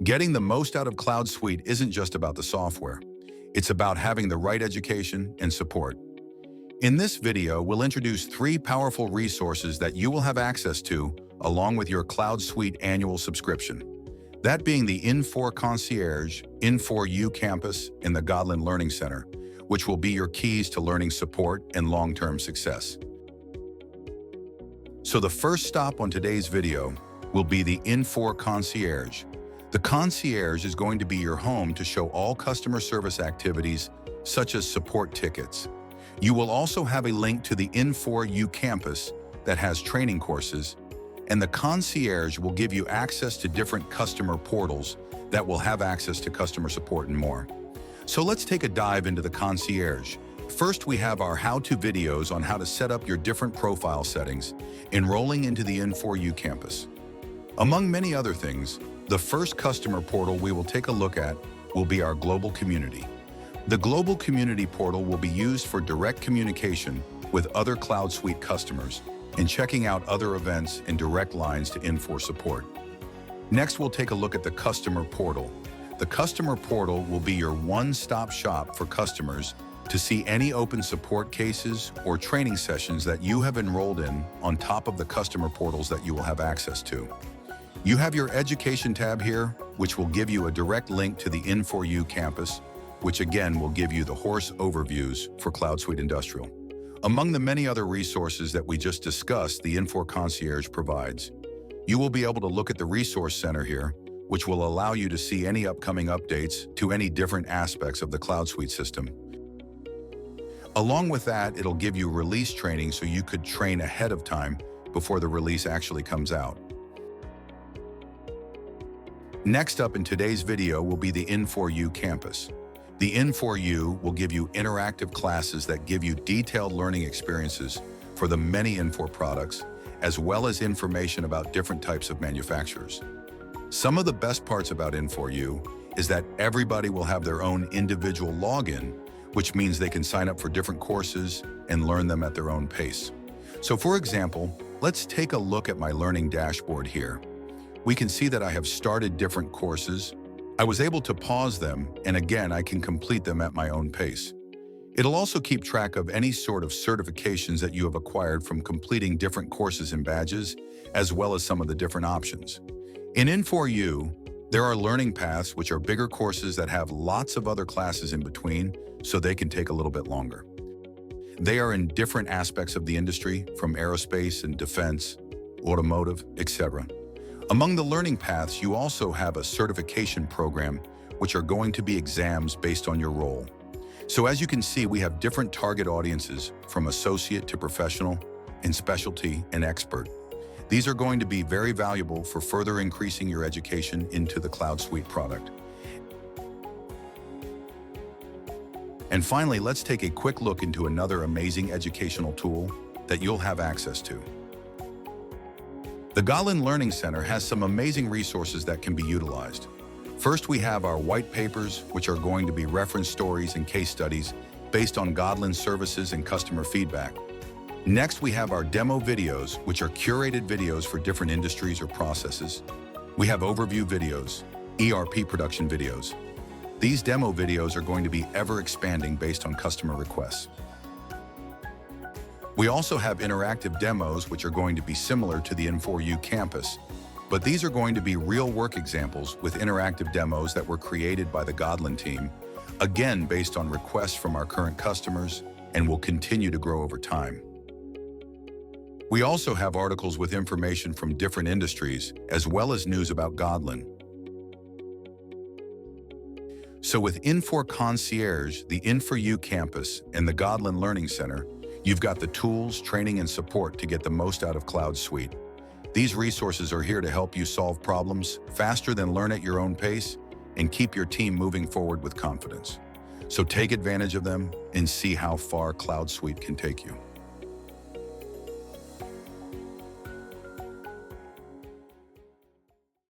Getting the most out of CloudSuite isn't just about the software. It's about having the right education and support. In this video, we'll introduce 3 powerful resources that you will have access to along with your CloudSuite annual subscription. That being the Infor Concierge, Infor U Campus, and the Godlan Learning Center, which will be your keys to learning support and long-term success. So the first stop on today's video will be the Infor Concierge. The Concierge is going to be your home to show all customer service activities, such as support tickets. You will also have a link to the Infor U Campus that has training courses, and the Concierge will give you access to different customer portals that will have access to customer support and more. So let's take a dive into the Concierge. First, we have our how-to videos on how to set up your different profile settings, enrolling into the Infor U Campus. Among many other things, the first customer portal we will take a look at will be our global community. The global community portal will be used for direct communication with other CloudSuite customers and checking out other events and direct lines to Infor support. Next, we'll take a look at the customer portal. The customer portal will be your one-stop shop for customers to see any open support cases or training sessions that you have enrolled in on top of the customer portals that you will have access to. You have your Education tab here, which will give you a direct link to the Infor U Campus, which again will give you the horse overviews for CloudSuite Industrial. Among the many other resources that we just discussed, the Infor Concierge provides. You will be able to look at the Resource Center here, which will allow you to see any upcoming updates to any different aspects of the CloudSuite system. Along with that, it'll give you release training so you could train ahead of time before the release actually comes out. Next up in today's video will be the Infor U Campus. The Infor U will give you interactive classes that give you detailed learning experiences for the many Infor products, as well as information about different types of manufacturers. Some of the best parts about Infor U is that everybody will have their own individual login, which means they can sign up for different courses and learn them at their own pace. So for example, let's take a look at my learning dashboard here. We can see that I have started different courses. I was able to pause them, and again, I can complete them at my own pace. It'll also keep track of any sort of certifications that you have acquired from completing different courses and badges, as well as some of the different options. In Infor U, there are learning paths, which are bigger courses that have lots of other classes in between, so they can take a little bit longer. They are in different aspects of the industry, from aerospace and defense, automotive, etc. Among the learning paths, you also have a certification program, which are going to be exams based on your role. So as you can see, we have different target audiences from associate to professional, and specialty and expert. These are going to be very valuable for further increasing your education into the CloudSuite product. And finally, let's take a quick look into another amazing educational tool that you'll have access to. The Godlan Learning Center has some amazing resources that can be utilized. First, we have our white papers, which are going to be reference stories and case studies based on Godlan services and customer feedback. Next, we have our demo videos, which are curated videos for different industries or processes. We have overview videos, ERP production videos. These demo videos are going to be ever expanding based on customer requests. We also have interactive demos, which are going to be similar to the Infor U Campus, but these are going to be real work examples with interactive demos that were created by the Godlan team, again based on requests from our current customers, and will continue to grow over time. We also have articles with information from different industries, as well as news about Godlan. So with Infor Concierge, the Infor U Campus, and the Godlan Learning Center, you've got the tools, training, and support to get the most out of CloudSuite. These resources are here to help you solve problems faster than learn at your own pace and keep your team moving forward with confidence. So take advantage of them and see how far CloudSuite can take you.